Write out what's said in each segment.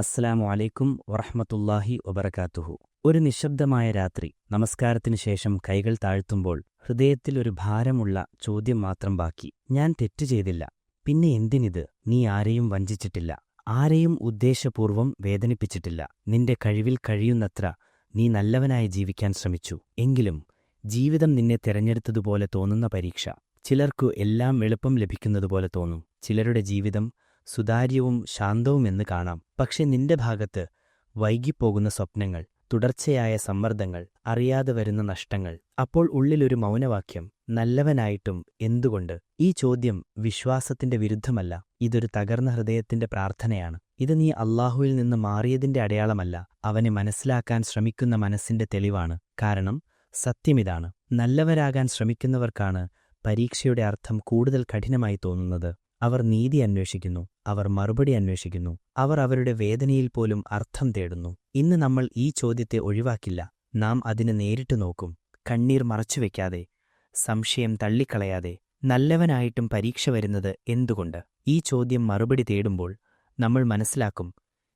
അസ്സലാമു അലൈക്കും വറഹ്മത്തുള്ളാഹി വബറകാതുഹു. ഒരു നിശബ്ദമായ രാത്രി നമസ്കാരത്തിനു ശേഷം കൈകൾ താഴ്ത്തുമ്പോൾ ഹൃദയത്തിൽ ഒരു ഭാരമുള്ള ചോദ്യം മാത്രം ബാക്കി. ഞാൻ തെറ്റു ചെയ്തില്ല, പിന്നെ എന്തിനിത്? നീ ആരെയും വഞ്ചിച്ചിട്ടില്ല, ആരെയും ഉദ്ദേശപൂർവം വേദനിപ്പിച്ചിട്ടില്ല. നിന്റെ കഴിവിൽ കഴിയുന്നത്ര നീ നല്ലവനായി ജീവിക്കാൻ ശ്രമിച്ചു. എങ്കിലും ജീവിതം നിന്നെ തിരഞ്ഞെടുത്തതുപോലെ തോന്നുന്ന പരീക്ഷ. ചിലർക്കു എല്ലാം എളുപ്പം ലഭിക്കുന്നതുപോലെ തോന്നും. ചിലരുടെ ജീവിതം സുതാര്യവും ശാന്തവുമെന്ന് കാണാം. പക്ഷെ നിന്റെ ഭാഗത്ത് വൈകിപ്പോകുന്ന സ്വപ്നങ്ങൾ, തുടർച്ചയായ സമ്മർദ്ദങ്ങൾ, അറിയാതെ വരുന്ന നഷ്ടങ്ങൾ. അപ്പോൾ ഉള്ളിലൊരു മൗനവാക്യം: നല്ലവനായിട്ടും എന്തുകൊണ്ട്? ഈ ചോദ്യം വിശ്വാസത്തിന്റെ വിരുദ്ധമല്ല, ഇതൊരു തകർന്ന ഹൃദയത്തിന്റെ പ്രാർത്ഥനയാണ്. ഇത് നീ അല്ലാഹുവിൽ നിന്ന് മാറിയതിന്റെ അടയാളമല്ല, അവനെ മനസ്സിലാക്കാൻ ശ്രമിക്കുന്ന മനസ്സിന്റെ തെളിവാണ്. കാരണം സത്യമിതാണ്: നല്ലവരാകാൻ ശ്രമിക്കുന്നവർക്കാണ് പരീക്ഷയുടെ അർത്ഥം കൂടുതൽ കഠിനമായി തോന്നുന്നത്. അവർ നീതി അന്വേഷിക്കുന്നു, അവർ മറുപടി അന്വേഷിക്കുന്നു, അവർ അവരുടെ വേദനയിൽ പോലും അർത്ഥം തേടുന്നു. ഇന്ന് നമ്മൾ ഈ ചോദ്യത്തെ ഒഴിവാക്കില്ല. നാം അതിന് നേരിട്ട് നോക്കും, കണ്ണീർ മറച്ചുവെക്കാതെ, സംശയം തള്ളിക്കളയാതെ. നല്ലവനായിട്ടും പരീക്ഷ വരുന്നത് എന്തുകൊണ്ട്? ഈ ചോദ്യം മറുപടി തേടുമ്പോൾ നമ്മൾ മനസ്സിലാക്കും,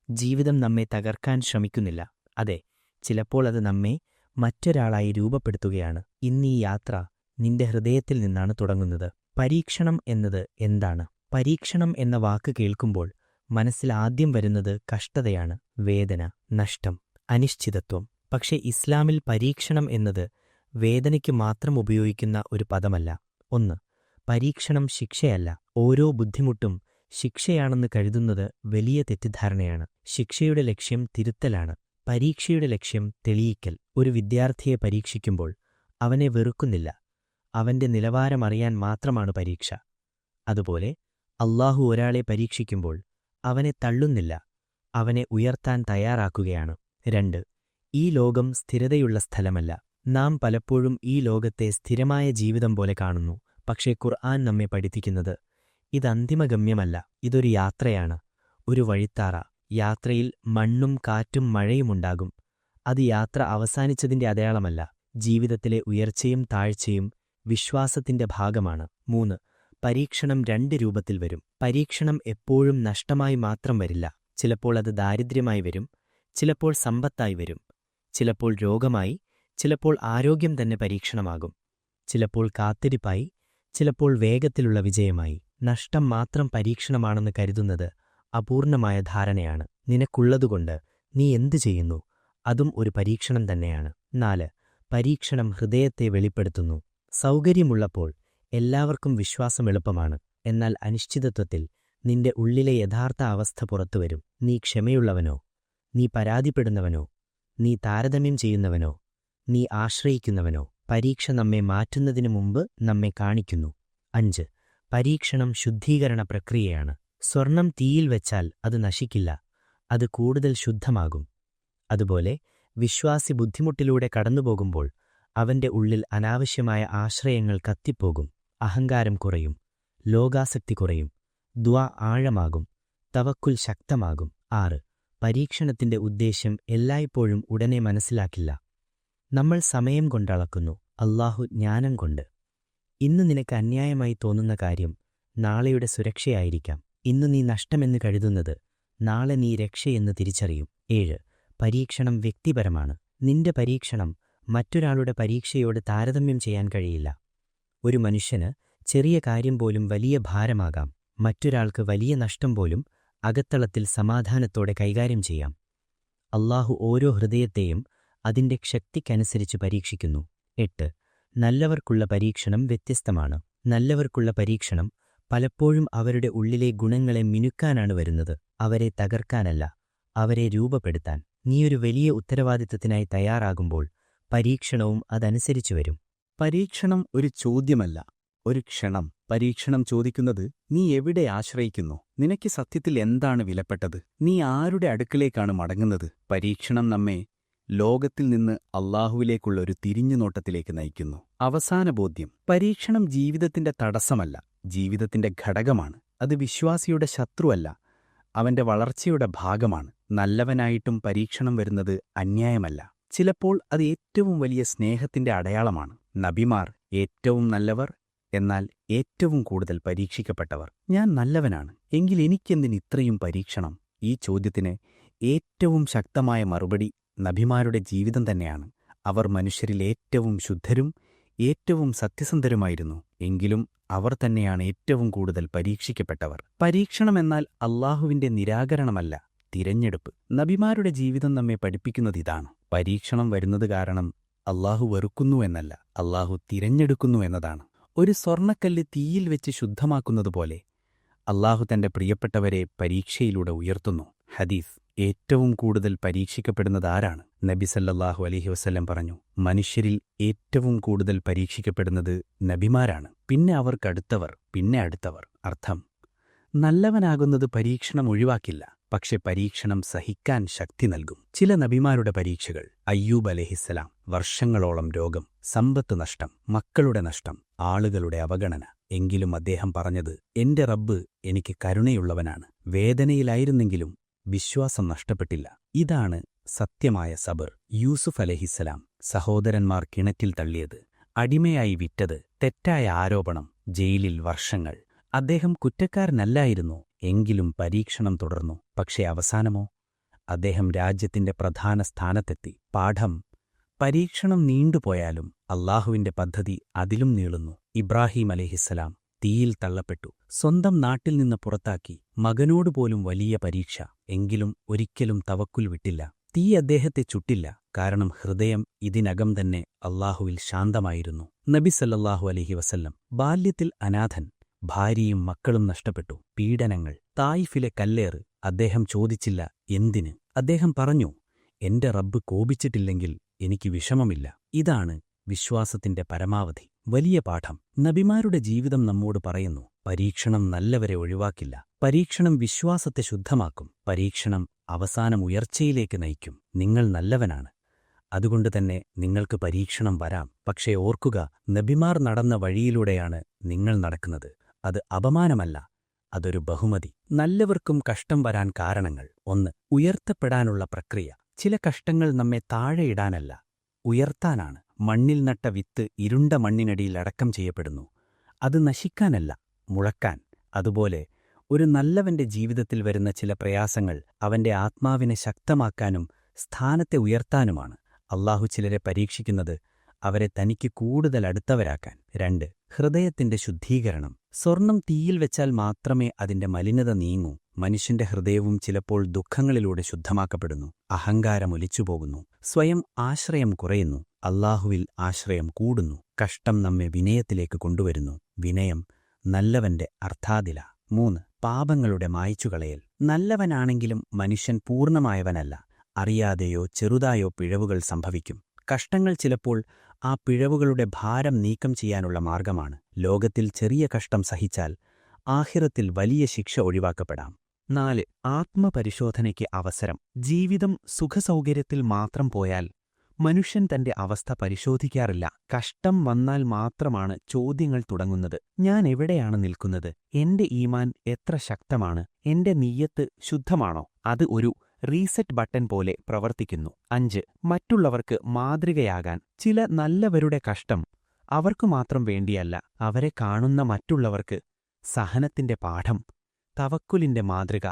ജീവിതം നമ്മെ തകർക്കാൻ ശ്രമിക്കുന്നില്ല. അതെ, ചിലപ്പോൾ അത് നമ്മെ മറ്റൊരാളായി രൂപപ്പെടുത്തുകയാണ്. ഇന്നീ യാത്ര നിന്റെ ഹൃദയത്തിൽ നിന്നാണ് തുടങ്ങുന്നത്. പരീക്ഷണം എന്നത് എന്താണ്? പരീക്ഷണം എന്ന വാക്ക് കേൾക്കുമ്പോൾ മനസ്സിൽ ആദ്യം വരുന്നത് കഷ്ടതയാണ്, വേദന, നഷ്ടം, അനിശ്ചിതത്വം. പക്ഷേ ഇസ്ലാമിൽ പരീക്ഷണം എന്നത് വേദനയ്ക്ക് മാത്രം ഉപയോഗിക്കുന്ന ഒരു പദമല്ല. പരീക്ഷണം ശിക്ഷയല്ല. ഓരോ ബുദ്ധിമുട്ടും ശിക്ഷയാണെന്ന് കരുതുന്നത് വലിയ തെറ്റിദ്ധാരണയാണ്. ശിക്ഷയുടെ ലക്ഷ്യം തിരുത്തലാണ്, പരീക്ഷയുടെ ലക്ഷ്യം തെളിയിക്കൽ. ഒരു വിദ്യാർത്ഥിയെ പരീക്ഷിക്കുമ്പോൾ അവനെ വെറുക്കുന്നില്ല, അവന്റെ നിലവാരമറിയാൻ മാത്രമാണ് പരീക്ഷ. അതുപോലെ അല്ലാഹു ഒരാളെ പരീക്ഷിക്കുമ്പോൾ അവനെ തള്ളുന്നില്ല, അവനെ ഉയർത്താൻ തയ്യാറാക്കുകയാണ്. 2. ഈ ലോകം സ്ഥിരതയുള്ള സ്ഥലമല്ല. നാം പലപ്പോഴും ഈ ലോകത്തെ സ്ഥിരമായ ജീവിതം പോലെ കാണുന്നു. പക്ഷേ ഖുർആൻ നമ്മെ പഠിപ്പിക്കുന്നത് ഇത് അന്തിമഗമ്യമല്ല, ഇതൊരു യാത്രയാണ്, ഒരു വഴിത്താറ. യാത്രയിൽ മണ്ണും കാറ്റും മഴയുമുണ്ടാകും. അത് യാത്ര അവസാനിച്ചതിന്റെ അടയാളമല്ല. ജീവിതത്തിലെ ഉയർച്ചയും താഴ്ചയും വിശ്വാസത്തിന്റെ ഭാഗമാണ്. 3. പരീക്ഷണം 2 രൂപത്തിൽ വരും. പരീക്ഷണം എപ്പോഴും നഷ്ടമായി മാത്രം വരില്ല. ചിലപ്പോൾ അത് ദാരിദ്ര്യമായി വരും, ചിലപ്പോൾ സമ്പത്തായി വരും, ചിലപ്പോൾ രോഗമായി, ചിലപ്പോൾ ആരോഗ്യം തന്നെ പരീക്ഷണമാകും, ചിലപ്പോൾ കാത്തിരിപ്പായി, ചിലപ്പോൾ വേഗത്തിലുള്ള വിജയമായി. നഷ്ടം മാത്രം പരീക്ഷണമാണെന്ന് കരുതുന്നത് അപൂർണമായ ധാരണയാണ്. നിനക്കുള്ളതുകൊണ്ട് നീ എന്തു ചെയ്യുന്നു, അതും ഒരു പരീക്ഷണം തന്നെയാണ്. 4. പരീക്ഷണം ഹൃദയത്തെ വെളിപ്പെടുത്തുന്നു. സൗകര്യമുള്ളപ്പോൾ എല്ലാവർക്കും വിശ്വാസം എളുപ്പമാണ്. എന്നാൽ അനിശ്ചിതത്വത്തിൽ നിന്റെ ഉള്ളിലെ യഥാർത്ഥ അവസ്ഥ പുറത്തുവരും. നീ ക്ഷമയുള്ളവനോ, നീ പരാതിപ്പെടുന്നവനോ, നീ താരതമ്യം ചെയ്യുന്നവനോ, നീ ആശ്രയിക്കുന്നവനോ? പരീക്ഷ നമ്മെ മാറ്റുന്നതിനു മുമ്പ് നമ്മെ കാണിക്കുന്നു. 5. പരീക്ഷണം ശുദ്ധീകരണ പ്രക്രിയയാണ്. സ്വർണം തീയിൽ വെച്ചാൽ അത് നശിക്കില്ല, അത് കൂടുതൽ ശുദ്ധമാകും. അതുപോലെ വിശ്വാസി ബുദ്ധിമുട്ടിലൂടെ കടന്നുപോകുമ്പോൾ അവന്റെ ഉള്ളിൽ അനാവശ്യമായ ആശ്രയങ്ങൾ കത്തിപ്പോകും. അഹങ്കാരം കുറയും, ലോകാസക്തി കുറയും, ദ്വാ ആഴമാകും, തവക്കുൽ ശക്തമാകും. 6. പരീക്ഷണത്തിന്റെ ഉദ്ദേശ്യം എല്ലായ്പ്പോഴും ഉടനെ മനസ്സിലാക്കില്ല. നമ്മൾ സമയം കൊണ്ടളക്കുന്നു, അല്ലാഹു ജ്ഞാനം കൊണ്ട്. ഇന്ന് നിനക്ക് അന്യായമായി തോന്നുന്ന കാര്യം നാളെയുടെ സുരക്ഷയായിരിക്കാം. ഇന്നു നീ നഷ്ടമെന്ന് കരുതുന്നത് നാളെ നീ രക്ഷയെന്ന് തിരിച്ചറിയും. 7. പരീക്ഷണം വ്യക്തിപരമാണ്. നിന്റെ പരീക്ഷണം മറ്റൊരാളുടെ പരീക്ഷയോട് താരതമ്യം ചെയ്യാൻ കഴിയില്ല. ഒരു മനുഷ്യന് ചെറിയ കാര്യം പോലും വലിയ ഭാരമാകാം, മറ്റൊരാൾക്ക് വലിയ നഷ്ടം പോലും അകത്തളത്തിൽ സമാധാനത്തോടെ കൈകാര്യം ചെയ്യാം. അല്ലാഹു ഓരോ ഹൃദയത്തെയും അതിന്റെ ശക്തിക്കനുസരിച്ച് പരീക്ഷിക്കുന്നു. 8. നല്ലവർക്കുള്ള പരീക്ഷണം വ്യത്യസ്തമാണ്. നല്ലവർക്കുള്ള പരീക്ഷണം പലപ്പോഴും അവരുടെ ഉള്ളിലെ ഗുണങ്ങളെ മിനുക്കാനാണ് വരുന്നത്, അവരെ തകർക്കാനല്ല, അവരെ രൂപപ്പെടുത്താൻ. നീയൊരു വലിയ ഉത്തരവാദിത്തത്തിനായി തയ്യാറാകുമ്പോൾ പരീക്ഷണവും അതനുസരിച്ചു വരും. പരീക്ഷണം ഒരു ചോദ്യമല്ല, ഒരു ക്ഷണം. പരീക്ഷണം ചോദിക്കുന്നത് നീ എവിടെ ആശ്രയിക്കുന്നു, നിനക്ക് സത്യത്തിൽ എന്താണ് വിലപ്പെട്ടത്, നീ ആരുടെ അടുക്കലേക്കാണ് മടങ്ങുന്നത്. പരീക്ഷണം നമ്മെ ലോകത്തിൽ നിന്ന് അല്ലാഹുവിലേക്കുള്ള ഒരു തിരിഞ്ഞുനോട്ടത്തിലേക്ക് നയിക്കുന്നു. അവസാന ബോധ്യം: പരീക്ഷണം ജീവിതത്തിന്റെ തടസ്സമല്ല, ജീവിതത്തിന്റെ ഘടകമാണ്. അത് വിശ്വാസിയുടെ ശത്രുവല്ല, അവന്റെ വളർച്ചയുടെ ഭാഗമാണ്. നല്ലവനായിട്ടും പരീക്ഷണം വരുന്നത് അന്യായമല്ല. ചിലപ്പോൾ അത് ഏറ്റവും വലിയ സ്നേഹത്തിന്റെ അടയാളമാണ്. നബിമാർ ഏറ്റവും നല്ലവർ, എന്നാൽ ഏറ്റവും കൂടുതൽ പരീക്ഷിക്കപ്പെട്ടവർ. ഞാൻ നല്ലവനാണ്, എങ്കിൽ എനിക്കെന്തിന് ഇത്രയും പരീക്ഷണം? ഈ ചോദ്യത്തിന് ഏറ്റവും ശക്തമായ മറുപടി നബിമാരുടെ ജീവിതം തന്നെയാണ്. അവർ മനുഷ്യരിൽ ഏറ്റവും ശുദ്ധരും ഏറ്റവും സത്യസന്ധരുമായിരുന്നു. എങ്കിലും അവർ തന്നെയാണ് ഏറ്റവും കൂടുതൽ പരീക്ഷിക്കപ്പെട്ടവർ. പരീക്ഷണമെന്നാൽ അല്ലാഹുവിന്റെ നിരാകരണമല്ല, തിരഞ്ഞെടുപ്പ്. നബിമാരുടെ ജീവിതം നമ്മെ പഠിപ്പിക്കുന്നതിതാണ്. പരീക്ഷണം വരുന്നത് കാരണം അല്ലാഹു വെറുക്കുന്നു എന്നല്ല, അല്ലാഹു തിരഞ്ഞെടുക്കുന്നു എന്നതാണ്. ഒരു സ്വർണ്ണക്കല്ല് തീയിൽ വെച്ച് ശുദ്ധമാക്കുന്നതുപോലെ അല്ലാഹു തന്റെ പ്രിയപ്പെട്ടവരെ പരീക്ഷയിലൂടെ ഉയർത്തുന്നു. ഹദീസ്: ഏറ്റവും കൂടുതൽ പരീക്ഷിക്കപ്പെടുന്നതാരാണ്? നബി സല്ലല്ലാഹു അലൈഹി വസല്ലം പറഞ്ഞു, മനുഷ്യരിൽ ഏറ്റവും കൂടുതൽ പരീക്ഷിക്കപ്പെടുന്നത് നബിമാരാണ്, പിന്നെ അവർക്കടുത്തവർ, പിന്നെ അടുത്തവർ. അർത്ഥം: നല്ലവനാകുന്നത് പരീക്ഷണം ഒഴിവാക്കില്ല, പക്ഷെ പരീക്ഷണം സഹിക്കാൻ ശക്തി നൽകും. ചില നബിമാരുടെ പരീക്ഷകൾ: അയ്യൂബ് അലൈഹിസ്സലാം. വർഷങ്ങളോളം രോഗം, സമ്പത്ത് നഷ്ടം, മക്കളുടെ നഷ്ടം, ആളുകളുടെ അവഗണന. എങ്കിലും അദ്ദേഹം പറഞ്ഞത്, എന്റെ റബ്ബ് എനിക്ക് കരുണയുള്ളവനാണ്. വേദനയിലായിരുന്നെങ്കിലും വിശ്വാസം നഷ്ടപ്പെട്ടില്ല. ഇതാണ് സത്യമായ സബർ. യൂസുഫ് അലൈഹിസ്സലാം. സഹോദരന്മാർ കിണറ്റിൽ തള്ളിയത്, അടിമയായി വിറ്റത്, തെറ്റായ ആരോപണം, ജയിലിൽ വർഷങ്ങൾ. അദ്ദേഹം കുറ്റക്കാരനല്ലായിരുന്നു, എങ്കിലും പരീക്ഷണം തുടർന്നു. പക്ഷേ അവസാനമോ? അദ്ദേഹം രാജ്യത്തിന്റെ പ്രധാന സ്ഥാനത്തെത്തി. പാഠം: പരീക്ഷണം നീണ്ടുപോയാലും അല്ലാഹുവിന്റെ പദ്ധതി അതിലും നീളുന്നു. ഇബ്രാഹീം അലൈഹിസ്സലാം തീയിൽ തള്ളപ്പെട്ടു, സ്വന്തം നാട്ടിൽ നിന്ന് പുറത്താക്കി, മകനോടുപോലും വലിയ പരീക്ഷ. എങ്കിലും ഒരിക്കലും തവക്കുൽ വിട്ടില്ല. തീ അദ്ദേഹത്തെ ചുട്ടില്ല, കാരണം ഹൃദയം ഇതിനകം തന്നെ അല്ലാഹുവിൽ ശാന്തമായിരുന്നു. നബി സല്ലല്ലാഹു അലൈഹി വസല്ലം. ബാല്യത്തിൽ അനാഥൻ, ഭാര്യയും മക്കളും നഷ്ടപ്പെട്ടു, പീഡനങ്ങൾ, തായിഫിലെ കല്ലേറ്. അദ്ദേഹം ചോദിച്ചില്ല എന്തിന്. അദ്ദേഹം പറഞ്ഞു, എന്റെ റബ്ബ് കോപിച്ചിട്ടില്ലെങ്കിൽ എനിക്ക് വിഷമമില്ല. ഇതാണ് വിശ്വാസത്തിന്റെ പരമാവധി. വലിയ പാഠം. നബിമാരുടെ ജീവിതം നമ്മോട് പറയുന്നു, പരീക്ഷണം നല്ലവരെ ഒഴിവാക്കില്ല. പരീക്ഷണം വിശ്വാസത്തെ ശുദ്ധമാക്കും. പരീക്ഷണം അവസാനം ഉയർച്ചയിലേക്ക് നയിക്കും. നിങ്ങൾ നല്ലവനാണ്, അതുകൊണ്ടുതന്നെ നിങ്ങൾക്ക് പരീക്ഷണം വരാം. പക്ഷേ ഓർക്കുക, നബിമാർ നടന്ന വഴിയിലൂടെയാണ് നിങ്ങൾ നടക്കുന്നത്. അത് അപമാനമല്ല, അതൊരു ബഹുമതി. നല്ലവർക്കും കഷ്ടം വരാൻ കാരണങ്ങൾ: 1. ഉയർത്തപ്പെടാനുള്ള പ്രക്രിയ. ചില കഷ്ടങ്ങൾ നമ്മെ താഴെയിടാനല്ല, ഉയർത്താനാണ്. മണ്ണിൽ നട്ട വിത്ത് ഇരുണ്ട മണ്ണിനടിയിൽ അടക്കം ചെയ്യപ്പെടുന്നു. അത് നശിക്കാനല്ല, മുളക്കാൻ. അതുപോലെ ഒരു നല്ലവന്റെ ജീവിതത്തിൽ വരുന്ന ചില പ്രയാസങ്ങൾ അവന്റെ ആത്മാവിനെ ശക്തമാക്കാനും സ്ഥാനത്തെ ഉയർത്താനുമാണ്. അല്ലാഹു ചിലരെ പരീക്ഷിക്കുന്നത് അവരെ തനിക്ക് കൂടുതൽ അടുത്തവരാക്കാൻ. 2. ഹൃദയത്തിന്റെ ശുദ്ധീകരണം. സ്വർണം തീയിൽ വെച്ചാൽ മാത്രമേ അതിന്റെ മലിനത നീങ്ങൂ. മനുഷ്യന്റെ ഹൃദയവും ചിലപ്പോൾ ദുഃഖങ്ങളിലൂടെ ശുദ്ധമാക്കപ്പെടുന്നു. അഹങ്കാരം ഒലിച്ചുപോകുന്നു, സ്വയം ആശ്രയം കുറയുന്നു, അല്ലാഹുവിൽ ആശ്രയം കൂടുന്നു. കഷ്ടം നമ്മെ വിനയത്തിലേക്ക് കൊണ്ടുവരുന്നു. വിനയം നല്ലവന്റെ അർത്ഥാദില. 3. പാപങ്ങളുടെ മായ്ച്ചുകളയൽ. നല്ലവനാണെങ്കിലും മനുഷ്യൻ പൂർണ്ണമായവനല്ല. അറിയാതെയോ ചെറുതായോ പിഴവുകൾ സംഭവിക്കും. കഷ്ടങ്ങൾ ചിലപ്പോൾ ആ പിഴവുകളുടെ ഭാരം നീക്കം ചെയ്യാനുള്ള മാർഗമാണ്. ലോകത്തിൽ ചെറിയ കഷ്ടം സഹിച്ചാൽ ആഖിറത്തിൽ വലിയ ശിക്ഷ ഒഴിവാക്കപ്പെടാം. 4. ആത്മപരിശോധനയ്ക്ക് അവസരം. ജീവിതം സുഖസൗകര്യത്തിൽ മാത്രം പോയാൽ മനുഷ്യൻ തന്റെ അവസ്ഥ പരിശോധിക്കാറില്ല. കഷ്ടം വന്നാൽ മാത്രമാണ് ചോദ്യങ്ങൾ തുടങ്ങുന്നത്. ഞാൻ എവിടെയാണ് നിൽക്കുന്നത്? എന്റെ ഈമാൻ എത്ര ശക്തമാണ്? എന്റെ നിയ്യത്ത് ശുദ്ധമാണോ? അത് ഒരു റീസെറ്റ് ബട്ടൺ പോലെ പ്രവർത്തിക്കുന്നു. 5. മറ്റുള്ളവർക്ക് മാതൃകയാകാൻ. ചില നല്ലവരുടെ കഷ്ടം അവർക്കു മാത്രം വേണ്ടിയല്ല, അവരെ കാണുന്ന മറ്റുള്ളവർക്ക്. സഹനത്തിന്റെ പാഠം, തവക്കുലിന്റെ മാതൃക,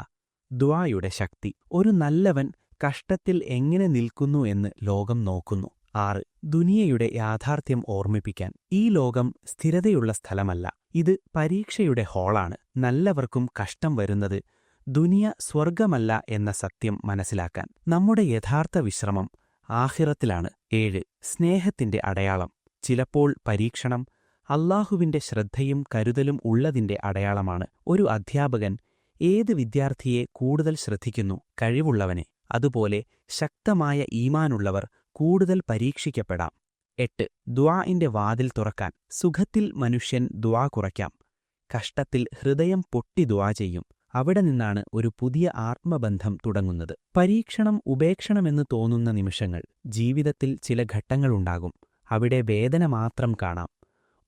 ദുആയുടെ ശക്തി. ഒരു നല്ലവൻ കഷ്ടത്തിൽ എങ്ങനെ നിൽക്കുന്നു എന്ന് ലോകം നോക്കുന്നു. 6. ദുനിയയുടെ യാഥാർത്ഥ്യം ഓർമ്മിപ്പിക്കാൻ. ഈ ലോകം സ്ഥിരതയുള്ള സ്ഥലമല്ല, ഇത് പരീക്ഷയുടെ ഹാളാണ്. നല്ലവർക്കും കഷ്ടം വരുന്നത് ദുനിയ സ്വർഗമല്ല എന്ന സത്യം മനസ്സിലാക്കാൻ. നമ്മുടെ യഥാർത്ഥ വിശ്രമം ആഖിറത്തിലാണ്. 7. സ്നേഹത്തിന്റെ അടയാളം. ചിലപ്പോൾ പരീക്ഷണം അല്ലാഹുവിന്റെ ശ്രദ്ധയും കരുതലും ഉള്ളതിന്റെ അടയാളമാണ്. ഒരു അധ്യാപകൻ ഏത് വിദ്യാർത്ഥിയെ കൂടുതൽ ശ്രദ്ധിക്കുന്നു? കഴിവുള്ളവനെ. അതുപോലെ ശക്തമായ ഈമാനുള്ളവർ കൂടുതൽ പരീക്ഷിക്കപ്പെടാം. 8. ദുആഇന്റെ വാതിൽ തുറക്കാൻ. സുഖത്തിൽ മനുഷ്യൻ ദുആ കുറയ്ക്കാം, കഷ്ടത്തിൽ ഹൃദയം പൊട്ടി ദുആ ചെയ്യും. അവിടെ നിന്നാണ് ഒരു പുതിയ ആത്മബന്ധം തുടങ്ങുന്നത്. പരീക്ഷണം ഉപേക്ഷണമെന്ന് തോന്നുന്ന നിമിഷങ്ങൾ. ജീവിതത്തിൽ ചില ഘട്ടങ്ങളുണ്ടാകും, അവിടെ വേദന മാത്രം കാണാം,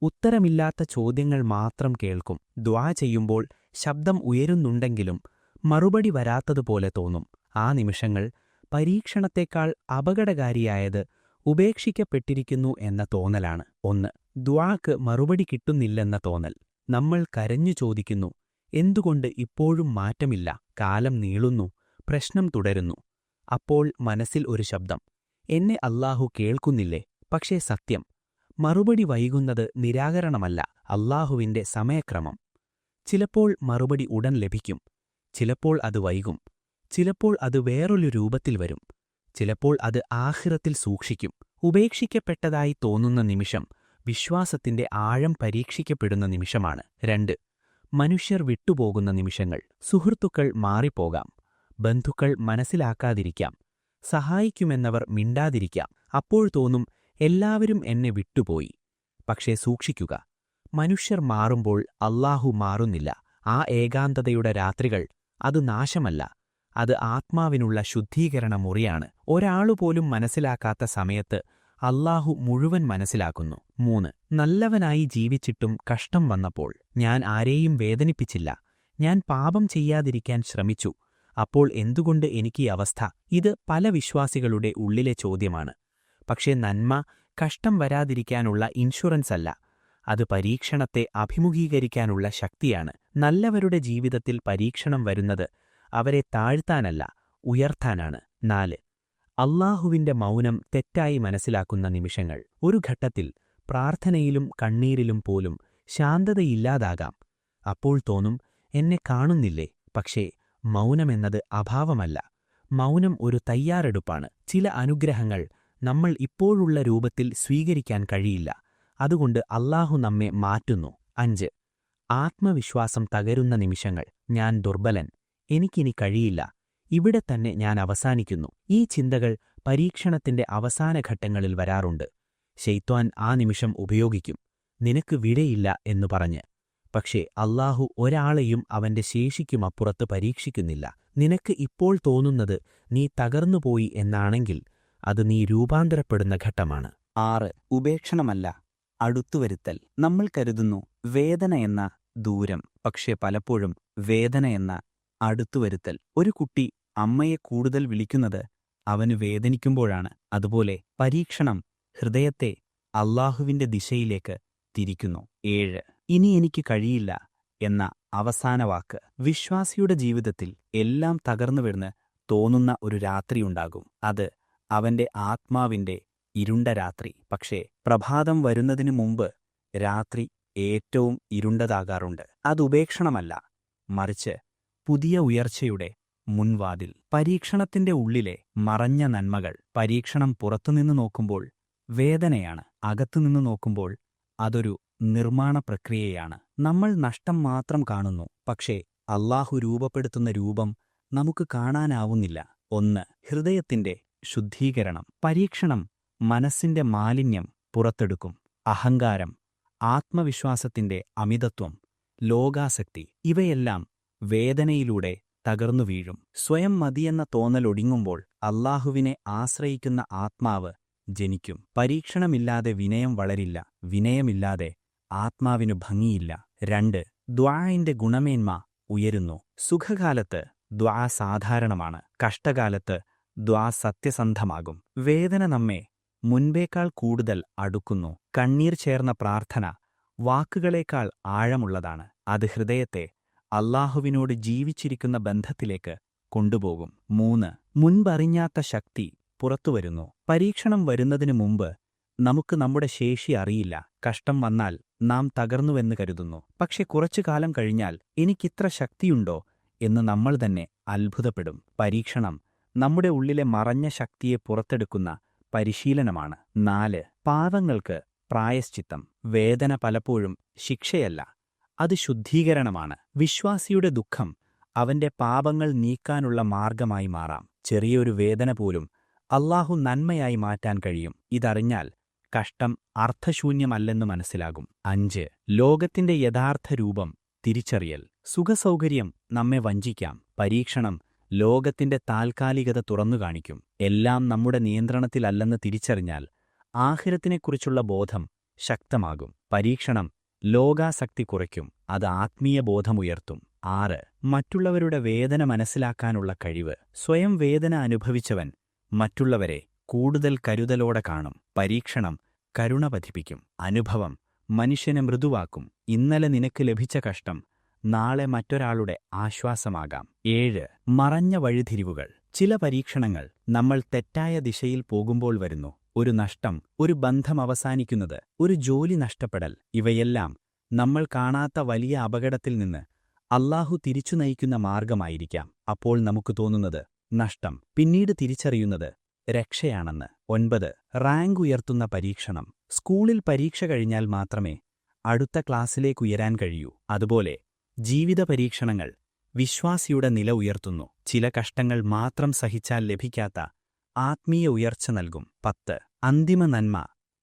ഉത്തരമില്ലാത്ത ചോദ്യങ്ങൾ മാത്രം കേൾക്കും. ദുആ ചെയ്യുമ്പോൾ ശബ്ദം ഉയരുന്നുണ്ടെങ്കിലും മറുപടി വരാത്തതുപോലെ തോന്നും. ആ നിമിഷങ്ങൾ പരീക്ഷണത്തേക്കാൾ അപകടകാരിയായത് ഉപേക്ഷിക്കപ്പെട്ടിരിക്കുന്നു എന്ന തോന്നലാണ്. 1. ദുആക്ക് മറുപടി കിട്ടുന്നില്ലെന്ന തോന്നൽ. നമ്മൾ കരഞ്ഞു ചോദിക്കുന്നു, എന്തുകൊണ്ട് ഇപ്പോഴും മാറ്റമില്ല? കാലം നീളുന്നു, പ്രശ്നം തുടരുന്നു. അപ്പോൾ മനസ്സിൽ ഒരു ശബ്ദം, എന്നെ അല്ലാഹു കേൾക്കുന്നില്ലേ? പക്ഷേ സത്യം, മറുപടി വൈകുന്നത് നിരാകരണമല്ല, അല്ലാഹുവിന്റെ സമയക്രമം. ചിലപ്പോൾ മറുപടി ഉടൻ ലഭിക്കും, ചിലപ്പോൾ അത് വൈകും, ചിലപ്പോൾ അത് വേറൊരു രൂപത്തിൽ വരും, ചിലപ്പോൾ അത് ആഖിറത്തിൽ സൂക്ഷിക്കും. ഉപേക്ഷിക്കപ്പെട്ടതായി തോന്നുന്ന നിമിഷം വിശ്വാസത്തിന്റെ ആഴം പരീക്ഷിക്കപ്പെടുന്ന നിമിഷമാണ്. 2. മനുഷ്യർ വിട്ടുപോകുന്ന നിമിഷങ്ങൾ. സുഹൃത്തുക്കൾ മാറിപ്പോകാം, ബന്ധുക്കൾ മനസ്സിലാക്കാതിരിക്കാം, സഹായിക്കുമെന്നവർ മിണ്ടാതിരിക്കാം. അപ്പോൾ തോന്നും, എല്ലാവരും എന്നെ വിട്ടുപോയി. പക്ഷേ സൂക്ഷിക്കുക, മനുഷ്യർ മാറുമ്പോൾ അല്ലാഹു മാറുന്നില്ല. ആ ഏകാന്തതയുടെ രാത്രികൾ, അത് നാശമല്ല, അത് ആത്മാവിനുള്ള ശുദ്ധീകരണ മുറിയാണ്. ഒരാളുപോലും മനസ്സിലാക്കാത്ത സമയത്ത് അല്ലാഹു മുഴുവൻ മനസ്സിലാക്കുന്നു. 3. നല്ലവനായി ജീവിച്ചിട്ടും കഷ്ടം വന്നപ്പോൾ. ഞാൻ ആരെയും വേദനിപ്പിച്ചില്ല, ഞാൻ പാപം ചെയ്യാതിരിക്കാൻ ശ്രമിച്ചു, അപ്പോൾ എന്തുകൊണ്ട് എനിക്ക് ഈ അവസ്ഥ? ഇത് പല വിശ്വാസികളുടെ ഉള്ളിലെ ചോദ്യമാണ്. പക്ഷേ നന്മ കഷ്ടം വരാതിരിക്കാനുള്ള ഇൻഷുറൻസ് അല്ല, അത് പരീക്ഷണത്തെ അഭിമുഖീകരിക്കാനുള്ള ശക്തിയാണ്. നല്ലവരുടെ ജീവിതത്തിൽ പരീക്ഷണം വരുന്നത് അവരെ താഴ്ത്താനല്ല, ഉയർത്താനാണ്. 4. അല്ലാഹുവിന്റെ മൗനം തെറ്റായി മനസ്സിലാക്കുന്ന നിമിഷങ്ങൾ. ഒരു ഘട്ടത്തിൽ പ്രാർത്ഥനയിലും കണ്ണീരിലും പോലും ശാന്തതയില്ലാതാകാം. അപ്പോൾ തോന്നും, എന്നെ കാണുന്നില്ലേ? പക്ഷേ മൗനമെന്നത് അഭാവമല്ല, മൗനം ഒരു തയ്യാറെടുപ്പാണ്. ചില അനുഗ്രഹങ്ങൾ നമ്മൾ ഇപ്പോഴുള്ള രൂപത്തിൽ സ്വീകരിക്കാൻ കഴിയില്ല, അതുകൊണ്ട് അല്ലാഹു നമ്മെ മാറ്റുന്നു. 5. ആത്മവിശ്വാസം തകരുന്ന നിമിഷങ്ങൾ. ഞാൻ ദുർബലൻ, എനിക്കിനി കഴിയില്ല, ഇവിടെ തന്നെ ഞാൻ അവസാനിക്കുന്നു. ഈ ചിന്തകൾ പരീക്ഷണത്തിന്റെ അവസാന ഘട്ടങ്ങളിൽ വരാറുണ്ട്. ശൈത്വാൻ ആ നിമിഷം ഉപയോഗിക്കും, നിനക്ക് വിടയില്ല എന്നു പറഞ്ഞ്. പക്ഷേ അല്ലാഹു ഒരാളെയും അവന്റെ ശേഷിക്കുമപ്പുറത്ത് പരീക്ഷിക്കുന്നില്ല. നിനക്ക് ഇപ്പോൾ തോന്നുന്നത് നീ തകർന്നുപോയി എന്നാണെങ്കിൽ അത് നീ രൂപാന്തരപ്പെടുന്ന ഘട്ടമാണ്. 6. ഉപേക്ഷണമല്ല, അടുത്തുവരുത്തൽ. നമ്മൾ കരുതുന്നു വേദന എന്ന ദൂരം, പക്ഷേ പലപ്പോഴും വേദന എന്ന അടുത്തുവരുത്തൽ. ഒരു കുട്ടി അമ്മയെ കൂടുതൽ വിളിക്കുന്നത് അവന് വേദനിക്കുമ്പോഴാണ്. അതുപോലെ പരീക്ഷണം ഹൃദയത്തെ അല്ലാഹുവിന്റെ ദിശയിലേക്ക് തിരിക്കുന്നു. 7. ഇനി എനിക്ക് കഴിയില്ല എന്ന അവസാന വാക്ക്. വിശ്വാസിയുടെ ജീവിതത്തിൽ എല്ലാം തകർന്നു വീഴ്ന്ന് തോന്നുന്ന ഒരു രാത്രിയുണ്ടാകും. അത് അവന്റെ ആത്മാവിന്റെ ഇരുണ്ട രാത്രി. പക്ഷേ പ്രഭാതം വരുന്നതിനു മുമ്പ് രാത്രി ഏറ്റവും ഇരുണ്ടതാകാറുണ്ട്. അത് ഉപേക്ഷണമല്ല, മറിച്ച് പുതിയ ഉയർച്ചയുടെ മുൻവാതിൽ. പരീക്ഷണത്തിന്റെ ഉള്ളിലെ മറഞ്ഞ നന്മകൾ. പരീക്ഷണം പുറത്തുനിന്ന് നോക്കുമ്പോൾ വേദനയാണ്, അകത്തുനിന്ന് നോക്കുമ്പോൾ അതൊരു നിർമ്മാണ പ്രക്രിയയാണ്. നമ്മൾ നഷ്ടം മാത്രം കാണുന്നു, പക്ഷേ അല്ലാഹു രൂപപ്പെടുത്തുന്ന രൂപം നമുക്ക് കാണാനാവുന്നില്ല. 1. ഹൃദയത്തിന്റെ ശുദ്ധീകരണം. പരീക്ഷണം മനസ്സിന്റെ മാലിന്യം പുറത്തെടുക്കും. അഹങ്കാരം, ആത്മവിശ്വാസത്തിന്റെ അമിതത്വം, ലോകാസക്തി, ഇവയെല്ലാം വേദനയിലൂടെ തകർന്നു വീഴും. സ്വയം മതിയെന്ന തോന്നലൊടുങ്ങുമ്പോൾ അല്ലാഹുവിനെ ആശ്രയിക്കുന്ന ആത്മാവ് ജനിക്കും. പരീക്ഷണമില്ലാതെ വിനയം വളരില്ല, വിനയമില്ലാതെ ആത്മാവിനു ഭംഗിയില്ല. 2. ദ്വാഇന്റെ ഗുണമേന്മ ഉയരുന്നു. സുഖകാലത്ത് ദ്വാ സാധാരണമാണ്, കഷ്ടകാലത്ത് ദ്വാ സത്യസന്ധമാകും. വേദന നമ്മെ മുൻപേക്കാൾ കൂടുതൽ അടുക്കുന്നു. കണ്ണീർ ചേർന്ന പ്രാർത്ഥന വാക്കുകളേക്കാൾ ആഴമുള്ളതാണ്. അത് ഹൃദയത്തെ അല്ലാഹുവിനോട് ജീവിച്ചിരിക്കുന്ന ബന്ധത്തിലേക്ക് കൊണ്ടുപോകും. 3. മുൻപറിഞ്ഞാത്ത ശക്തി പുറത്തുവരുന്നു. പരീക്ഷണം വരുന്നതിനു മുമ്പ് നമുക്ക് നമ്മുടെ ശേഷി അറിയില്ല. കഷ്ടം വന്നാൽ നാം തകർന്നുവെന്ന് കരുതുന്നു. പക്ഷെ കുറച്ചുകാലം കഴിഞ്ഞാൽ എനിക്കിത്ര ശക്തിയുണ്ടോ എന്ന് നമ്മൾ തന്നെ അത്ഭുതപ്പെടും. പരീക്ഷണം നമ്മുടെ ഉള്ളിലെ മറഞ്ഞ ശക്തിയെ പുറത്തെടുക്കുന്ന പരിശീലനമാണ്. 4. പാവങ്ങൾക്ക് പ്രായശ്ചിത്തം. വേദന പലപ്പോഴും ശിക്ഷയല്ല, അത് ശുദ്ധീകരണമാണ്. വിശ്വാസിയുടെ ദുഃഖം അവന്റെ പാപങ്ങൾ നീക്കാനുള്ള മാർഗമായി മാറാം. ചെറിയൊരു വേദന പോലും അല്ലാഹു നന്മയായി മാറ്റാൻ കഴിയും. ഇതറിഞ്ഞാൽ കഷ്ടം അർത്ഥശൂന്യമല്ലെന്ന് മനസ്സിലാകും. 5. ലോകത്തിന്റെ യഥാർത്ഥ രൂപം തിരിച്ചറിയൽ. സുഖസൗകര്യം നമ്മെ വഞ്ചിക്കാം. പരീക്ഷണം ലോകത്തിന്റെ താൽക്കാലികത തുറന്നുകാണിക്കും. എല്ലാം നമ്മുടെ നിയന്ത്രണത്തിലല്ലെന്ന് തിരിച്ചറിഞ്ഞാൽ ആഖിറത്തിനെക്കുറിച്ചുള്ള ബോധം ശക്തമാകും. പരീക്ഷണം ലോകാസക്തി കുറയ്ക്കും, അത് ആത്മീയ ബോധമുയർത്തും. 6. മറ്റുള്ളവരുടെ വേദന മനസ്സിലാക്കാനുള്ള കഴിവ്. സ്വയം വേദന അനുഭവിച്ചവൻ മറ്റുള്ളവരെ കൂടുതൽ കരുതലോടെ കാണും. പരീക്ഷണം കരുണ പതിപ്പിക്കും. അനുഭവം മനുഷ്യനെ മൃദുവാക്കും. ഇന്നലെ നിനക്ക് ലഭിച്ച കഷ്ടം നാളെ മറ്റൊരാളുടെ ആശ്വാസമാകാം. 7 മറഞ്ഞ വഴിതിരിവുകൾ. ചില പരീക്ഷണങ്ങൾ നമ്മൾ തെറ്റായ ദിശയിൽ പോകുമ്പോൾ വരുന്നു. ഒരു നഷ്ടം, ഒരു ബന്ധം അവസാനിക്കുന്നത്, ഒരു ജോലി നഷ്ടപ്പെടൽ. ഇവയെല്ലാം നമ്മൾ കാണാത്ത വലിയ അപകടത്തിൽ നിന്ന് അല്ലാഹു തിരിച്ചു നയിക്കുന്ന മാർഗമായിരിക്കാം. അപ്പോൾ നമുക്ക് തോന്നുന്നത് നഷ്ടം, പിന്നീട് തിരിച്ചറിയുന്നത് രക്ഷയാണെന്ന്. 9 റാങ്ക് ഉയർത്തുന്ന പരീക്ഷണം. സ്കൂളിൽ പരീക്ഷ കഴിഞ്ഞാൽ മാത്രമേ അടുത്ത ക്ലാസ്സിലേക്കുയരാൻ കഴിയൂ. അതുപോലെ ജീവിത പരീക്ഷണങ്ങൾ വിശ്വാസിയുടെ നില ഉയർത്തുന്നു. ചില കഷ്ടങ്ങൾ മാത്രം സഹിച്ചാൽ ലഭിക്കാത്ത ആത്മീയ ഉയർച്ച നൽകും. 10 അന്തിമ നന്മ,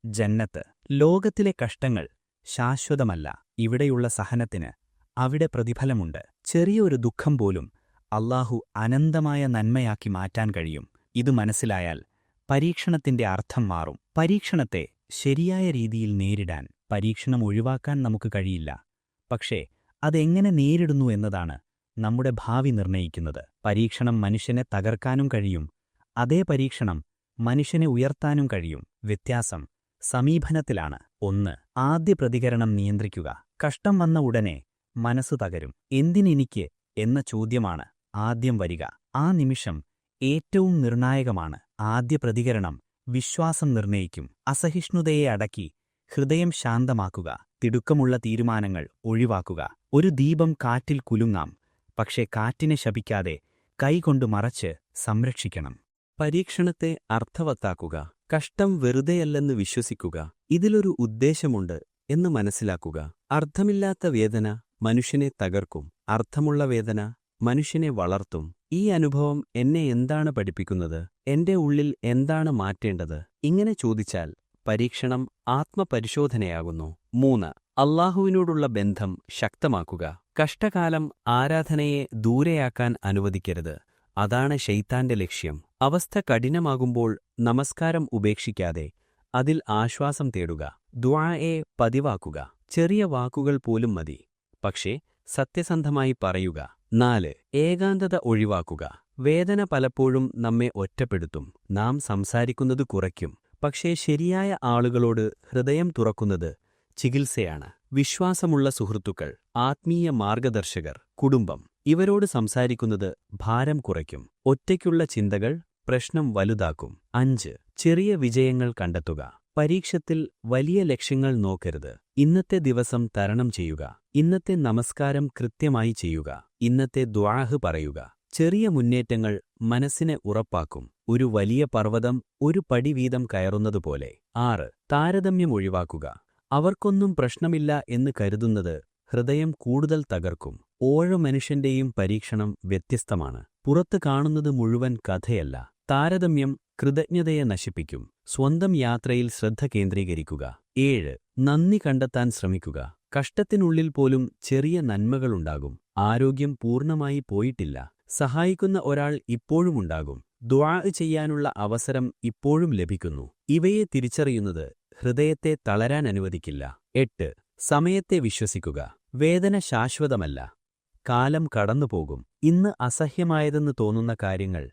ജന്നത്ത്. ലോകത്തിലെ കഷ്ടങ്ങൾ ശാശ്വതമല്ല. ഇവിടെയുള്ള സഹനത്തിന് അവിടെ പ്രതിഫലമുണ്ട്. ചെറിയ ഒരു ദുഃഖം പോലും അല്ലാഹു അനന്തമായ നന്മയാക്കി മാറ്റാൻ കഴിയും. ഇത് മനസ്സിലായാൽ പരീക്ഷണത്തിന്റെ അർത്ഥം മാറും. പരീക്ഷണത്തെ ശരിയായ രീതിയിൽ നേരിടാൻ. പരീക്ഷണം ഒഴിവാക്കാൻ നമുക്ക് കഴിയില്ല. പക്ഷേ അതെങ്ങനെ നേരിടുന്നു എന്നതാണ് നമ്മുടെ ഭാവി നിർണയിക്കുന്നത്. പരീക്ഷണം മനുഷ്യനെ തകർക്കാനും കഴിയും. അതേ പരീക്ഷണം മനുഷ്യനെ ഉയർത്താനും കഴിയും. വ്യത്യാസം സമീപനത്തിലാണ്. 1 ആദ്യ പ്രതികരണം നിയന്ത്രിക്കുക. കഷ്ടം വന്ന ഉടനെ മനസ്സ് തകരും. എന്തിനെനിക്ക് എന്ന ചോദ്യമാണ് ആദ്യം വരിക. ആ നിമിഷം ഏറ്റവും നിർണായകമാണ്. ആദ്യ പ്രതികരണം വിശ്വാസം നിർണയിക്കും. അസഹിഷ്ണുതയെ അടക്കി ഹൃദയം ശാന്തമാക്കുക. തിടുക്കമുള്ള തീരുമാനങ്ങൾ ഒഴിവാക്കുക. ഒരു ദീപം കാറ്റിൽ കുലുങ്ങാം, പക്ഷേ കാറ്റിനെ ശപിക്കാതെ കൈകൊണ്ട് മറച്ച് സംരക്ഷിക്കണം. പരീക്ഷണത്തെ അർത്ഥവത്താക്കുക. കഷ്ടം വെറുതെയല്ലെന്ന് വിശ്വസിക്കുക. ഇതിലൊരു ഉദ്ദേശമുണ്ട് എന്ന് മനസ്സിലാക്കുക. അർത്ഥമില്ലാത്ത വേദന മനുഷ്യനെ തകർക്കും. അർത്ഥമുള്ള വേദന മനുഷ്യനെ വളർത്തും. ഈ അനുഭവം എന്നെ എന്താണ് പഠിപ്പിക്കുന്നത്? എന്റെ ഉള്ളിൽ എന്താണ് മാറ്റേണ്ടത്? ഇങ്ങനെ ചോദിച്ചാൽ പരീക്ഷണം ആത്മപരിശോധനയാകുന്നു. 3 അല്ലാഹുവിനോടുള്ള ബന്ധം ശക്തമാക്കുക. കഷ്ടകാലം ആരാധനയെ ദൂരെയാക്കാൻ അനുവദിക്കരുത്. അതാണ് ശൈത്താന്റെ ലക്ഷ്യം. അവസ്ഥ കഠിനമാകുമ്പോൾ നമസ്കാരം ഉപേക്ഷിക്കാതെ അതിൽ ആശ്വാസം തേടുക. ദുആയെ പതിവാക്കുക. ചെറിയ വാക്കുകൾ പോലും മതി, പക്ഷേ സത്യസന്ധമായി പറയുക. 4 ഏകാന്തത ഒഴിവാക്കുക. വേദന പലപ്പോഴും നമ്മെ ഒറ്റപ്പെടുത്തും. നാം സംസാരിക്കുന്നത് കുറയ്ക്കും. പക്ഷേ ശരിയായ ആളുകളോട് ഹൃദയം തുറക്കുന്നത് ചികിത്സയാണ്. വിശ്വാസമുള്ള സുഹൃത്തുക്കൾ, ആത്മീയ മാർഗദർശകർ, കുടുംബം, ഇവരോട് സംസാരിക്കുന്നത് ഭാരം കുറയ്ക്കും. ഒറ്റയ്ക്കുള്ള ചിന്തകൾ പ്രശ്നം വലുതാക്കും. 5 ചെറിയ വിജയങ്ങൾ കണ്ടെത്തുക. പരീക്ഷത്തിൽ വലിയ ലക്ഷ്യങ്ങൾ നോക്കരുത്. ഇന്നത്തെ ദിവസം തരണം ചെയ്യുക. ഇന്നത്തെ നമസ്കാരം കൃത്യമായി ചെയ്യുക. ഇന്നത്തെ ദുആഹ് പറയുക. ചെറിയ മുന്നേറ്റങ്ങൾ മനസ്സിനെ ഉറപ്പാക്കും. ഒരു വലിയ പർവ്വതം ഒരു പടി വീതം കയറുന്നതുപോലെ. 6 താരതമ്യം ഒഴിവാക്കുക. അവർക്കൊന്നും പ്രശ്നമില്ല എന്ന് കരുതുന്നത് ഹൃദയം കൂടുതൽ തകർക്കും. ഓരോ മനുഷ്യന്റെയും പരീക്ഷണം വ്യത്യസ്തമാണ്. പുറത്ത് കാണുന്നത് മുഴുവൻ കഥയല്ല. താരതമ്യം കൃതജ്ഞതയെ നശിപ്പിക്കും. സ്വന്തം യാത്രയിൽ ശ്രദ്ധ കേന്ദ്രീകരിക്കുക. 7 നന്ദി കണ്ടെത്താൻ ശ്രമിക്കുക. കഷ്ടത്തിനുള്ളിൽ പോലും ചെറിയ നന്മകളുണ്ടാകും. ആരോഗ്യം പൂർണ്ണമായി പോയിട്ടില്ല. സഹായിക്കുന്ന ഒരാൾ ഇപ്പോഴുമുണ്ടാകും. ദുആ ചെയ്യാനുള്ള അവസരം ഇപ്പോഴും ലഭിക്കുന്നു. ഇവയെ തിരിച്ചറിയുന്നത് ഹൃദയത്തെ തളരാൻ അനുവദിക്കില്ല. 8 സമയത്തെ വിശ്വസിക്കുക. വേദന ശാശ്വതമല്ല. കാലം കടന്നുപോകും. ഇന്ന് അസഹ്യമായതെന്ന് തോന്നുന്ന കാര്യങ്ങൾ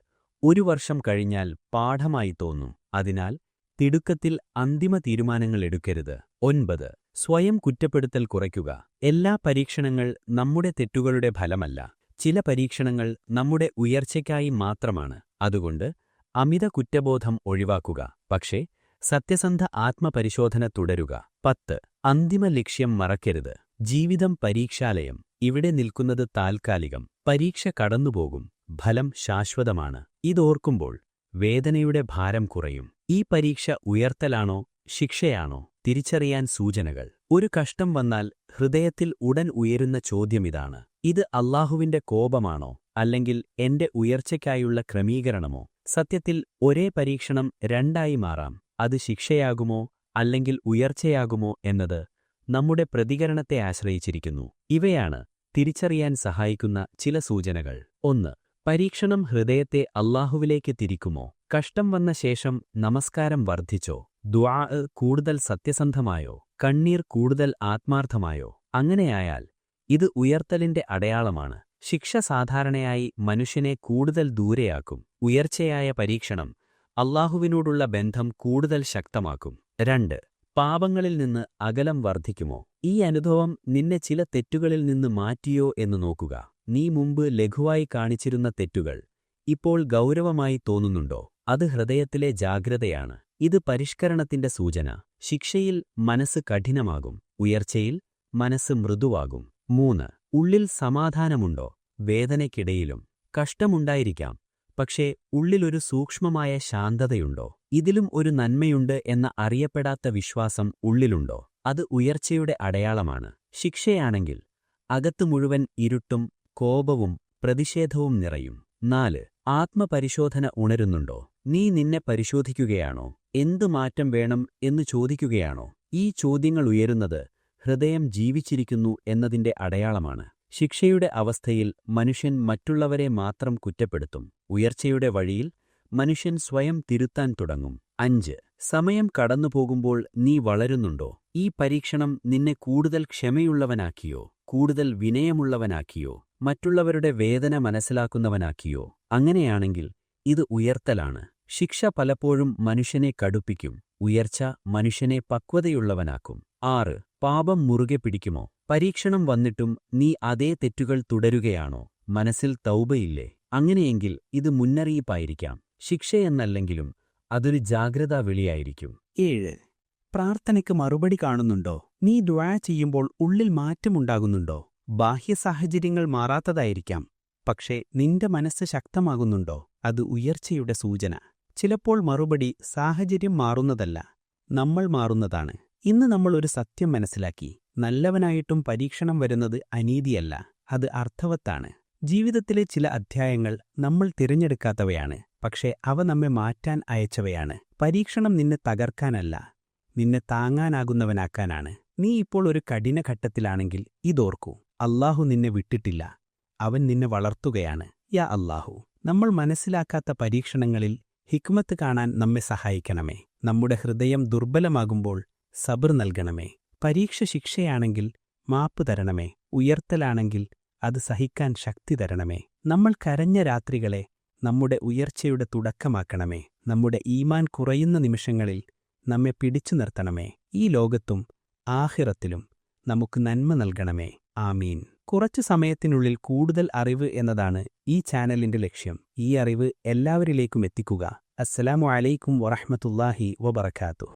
1 വർഷം കഴിഞ്ഞാൽ പാഠമായി തോന്നും. അതിനാൽ തിടുക്കത്തിൽ അന്തിമ തീരുമാനങ്ങൾ എടുക്കരുത്. 9 സ്വയം കുറ്റപ്പെടുത്തൽ കുറയ്ക്കുക. എല്ലാ പരീക്ഷണങ്ങൾ നമ്മുടെ തെറ്റുകളുടെ ഫലമല്ല. ചില പരീക്ഷണങ്ങൾ നമ്മുടെ ഉയർച്ചയ്ക്കായി മാത്രമാണ്. അതുകൊണ്ട് അമിത കുറ്റബോധം ഒഴിവാക്കുക. പക്ഷേ സത്യസന്ധ ആത്മപരിശോധന തുടരുക. 10 അന്തിമ ലക്ഷ്യം മറക്കരുത്. ജീവിതം പരീക്ഷാലയം. ഇവിടെ നിൽക്കുന്നത് താൽക്കാലികം. പരീക്ഷ കടന്നുപോകും. ഫലം ശാശ്വതമാണ്. ഇതോർക്കുമ്പോൾ വേദനയുടെ ഭാരം കുറയും. ഈ പരീക്ഷ ഉയർത്തലാണോ ശിക്ഷയാണോ തിരിച്ചറിയാൻ സൂചനകൾ. ഒരു കഷ്ടം വന്നാൽ ഹൃദയത്തിൽ ഉടൻ ഉയരുന്ന ചോദ്യമിതാണ്: ഇത് അല്ലാഹുവിന്റെ കോപമാണോ, അല്ലെങ്കിൽ എന്റെ ഉയർച്ചയ്ക്കായുള്ള ക്രമീകരണമോ? സത്യത്തിൽ ഒരേ പരീക്ഷണം രണ്ടായി മാറാം. അത് ശിക്ഷയാകുമോ അല്ലെങ്കിൽ ഉയർച്ചയാകുമോ എന്നത് നമ്മുടെ പ്രതികരണത്തെ ആശ്രയിച്ചിരിക്കുന്നു. ഇവയാണ് തിരിച്ചറിയാൻ സഹായിക്കുന്ന ചില സൂചനകൾ. 1 പരീക്ഷണം ഹൃദയത്തെ അല്ലാഹുവിലേക്ക് തിരിക്കുമോ? കഷ്ടം വന്ന ശേഷം നമസ്കാരം വർദ്ധിച്ചോ? ദുആ കൂടുതൽ സത്യസന്ധമായോ? കണ്ണീർ കൂടുതൽ ആത്മാർത്ഥമായോ? അങ്ങനെയായാൽ ഇത് ഉയർത്തലിന്റെ അടയാളമാണ്. ശിക്ഷ സാധാരണയായി മനുഷ്യനെ കൂടുതൽ ദൂരെയാക്കും. ഉയർച്ചയായ പരീക്ഷണം അല്ലാഹുവിനോടുള്ള ബന്ധം കൂടുതൽ ശക്തമാക്കും. 2 പാപങ്ങളിൽ നിന്ന് അകലം വർദ്ധിക്കുമോ? ഈ അനുഭവം നിന്നെ ചില തെറ്റുകളിൽ നിന്ന് മാറ്റിയോ എന്ന് നോക്കുക. നീ മുമ്പ് ലഘുവായി കാണിച്ചിരുന്ന തെറ്റുകൾ ഇപ്പോൾ ഗൗരവമായി തോന്നുന്നുണ്ടോ? അത് ഹൃദയത്തിലെ ജാഗ്രതയാണ്. ഇത് പരിഷ്കരണത്തിന്റെ സൂചന. ശിക്ഷയിൽ മനസ്സ് കഠിനമാകും, ഉയർച്ചയിൽ മനസ്സ് മൃദുവാകും. 3. ഉള്ളിൽ സമാധാനമുണ്ടോ? വേദനയ്ക്കിടയിലും കഷ്ടമുണ്ടായിരിക്കാം, പക്ഷേ ഉള്ളിലൊരു സൂക്ഷ്മമായ ശാന്തതയുണ്ടോ? ഇതിലും ഒരു നന്മയുണ്ട് എന്ന അറിയപ്പെടാത്ത വിശ്വാസം ഉള്ളിലുണ്ടോ? അത് ഉയർച്ചയുടെ അടയാളമാണ്. ശിക്ഷയാണെങ്കിൽ അകത്ത് മുഴുവൻ ഇരുട്ടും കോപവും പ്രതിഷേധവും നിറയും. 4. ആത്മപരിശോധന ഉണരുന്നുണ്ടോ? നീ നിന്നെ പരിശോധിക്കുകയാണോ? എന്തു മാറ്റം വേണം എന്ന് ചോദിക്കുകയാണോ? ഈ ചോദ്യങ്ങൾ ഉയരുന്നത് ഹൃദയം ജീവിച്ചിരിക്കുന്നു എന്നതിന്റെ അടയാളമാണ്. ശിക്ഷയുടെ അവസ്ഥയിൽ മനുഷ്യൻ മറ്റുള്ളവരെ മാത്രം കുറ്റപ്പെടുത്തും. ഉയർച്ചയുടെ വഴിയിൽ മനുഷ്യൻ സ്വയം തിരുത്താൻ തുടങ്ങും. 5. സമയം കടന്നുപോകുമ്പോൾ നീ വളരുന്നുണ്ടോ? ഈ പരീക്ഷണം നിന്നെ കൂടുതൽ ക്ഷമയുള്ളവനാക്കിയോ? കൂടുതൽ വിനയമുള്ളവനാക്കിയോ? മറ്റുള്ളവരുടെ വേദന മനസ്സിലാക്കുന്നവനാക്കിയോ? അങ്ങനെയാണെങ്കിൽ ഇത് ഉയർത്തലാണ്. ശിക്ഷ പലപ്പോഴും മനുഷ്യനെ കടുപ്പിക്കും, ഉയർച്ച മനുഷ്യനെ പക്വതയുള്ളവനാക്കും. 6. പാപം മുറുകെ പിടിക്കുമോ? പരീക്ഷണം വന്നിട്ടും നീ അതേ തെറ്റുകൾ തുടരുകയാണോ? മനസ്സിൽ തൗബയില്ലേ? അങ്ങനെയെങ്കിൽ ഇത് മുന്നറിയിപ്പായിരിക്കാം. ശിക്ഷയെന്നല്ലെങ്കിലും അതൊരു ജാഗ്രതാ വിളിയായിരിക്കും. 7. പ്രാർത്ഥനയ്ക്ക് മറുപടി കാണുന്നുണ്ടോ? നീ ദുആ ചെയ്യുമ്പോൾ ഉള്ളിൽ മാറ്റമുണ്ടാകുന്നുണ്ടോ? ബാഹ്യസാഹചര്യങ്ങൾ മാറാത്തതായിരിക്കാം, പക്ഷേ നിന്റെ മനസ്സ് ശക്തമാകുന്നുണ്ടോ? അത് ഉയർച്ചയുടെ സൂചന. ചിലപ്പോൾ മറുപടി സാഹചര്യം മാറുന്നതല്ല, നമ്മൾ മാറുന്നതാണ്. ഇന്ന് നമ്മൾ ഒരു സത്യം മനസ്സിലാക്കി. നല്ലവനായിട്ടും പരീക്ഷണം വരുന്നത് അനീതിയല്ല, അത് അർത്ഥവത്താണ്. ജീവിതത്തിലെ ചില അധ്യായങ്ങൾ നമ്മൾ തിരഞ്ഞെടുക്കാത്തവയാണ്, പക്ഷേ അവ നമ്മെ മാറ്റാൻ അയച്ചവയാണ്. പരീക്ഷണം നിന്നെ തകർക്കാനല്ല, നിന്നെ താങ്ങാനാകുന്നവനാക്കാനാണ്. നീ ഇപ്പോൾ ഒരു കഠിനഘട്ടത്തിലാണെങ്കിൽ ഇതോർക്കൂ, അല്ലാഹു നിന്നെ വിട്ടിട്ടില്ല, അവൻ നിന്നെ വളർത്തുകയാണ്. യാ അല്ലാഹു, നമ്മൾ മനസ്സിലാക്കാത്ത പരീക്ഷണങ്ങളിൽ ഹിക്മത്ത് കാണാൻ നമ്മെ സഹായിക്കണമേ. നമ്മുടെ ഹൃദയം ദുർബലമാകുമ്പോൾ സബർ നൽകണമേ. പരീക്ഷ ശിക്ഷയാണെങ്കിൽ മാപ്പ് തരണമേ. ഉയർത്തലാണെങ്കിൽ അത് സഹിക്കാൻ ശക്തി തരണമേ. നമ്മൾ കരഞ്ഞ രാത്രികളെ നമ്മുടെ ഉയർച്ചയുടെ തുടക്കമാക്കണമേ. നമ്മുടെ ഈമാൻ കുറയുന്ന നിമിഷങ്ങളിൽ നമ്മെ പിടിച്ചു നിർത്തണമേ. ഈ ലോകത്തും ആഖിറത്തിലും നമുക്ക് നന്മ നൽകണമേ. ആമീൻ. കുറച്ചു സമയത്തിനുള്ളിൽ കൂടുതൽ അറിവ് എന്നതാണ് ഈ ചാനലിന്റെ ലക്ഷ്യം. ഈ അറിവ് എല്ലാവരിലേക്കും എത്തിക്കുക. അസ്സലാമു അലൈക്കും വറഹ്മത്തുള്ളാഹി വബറകാതുഹു.